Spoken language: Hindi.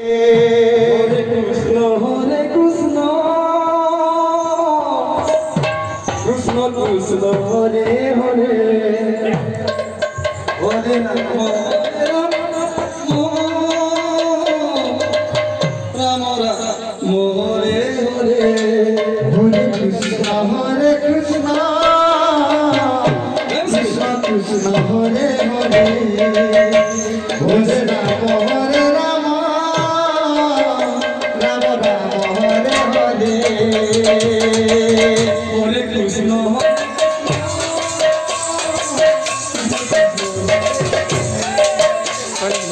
हरे कृष्ण कृष्ण कृष्ण हरे हरे हरे राम राम राम हरे हरे हरे कृष्ण कृष्ण कृष्ण हरे हरे हरे राम राम राम हरे हरे हरे कृष्ण हरे हरे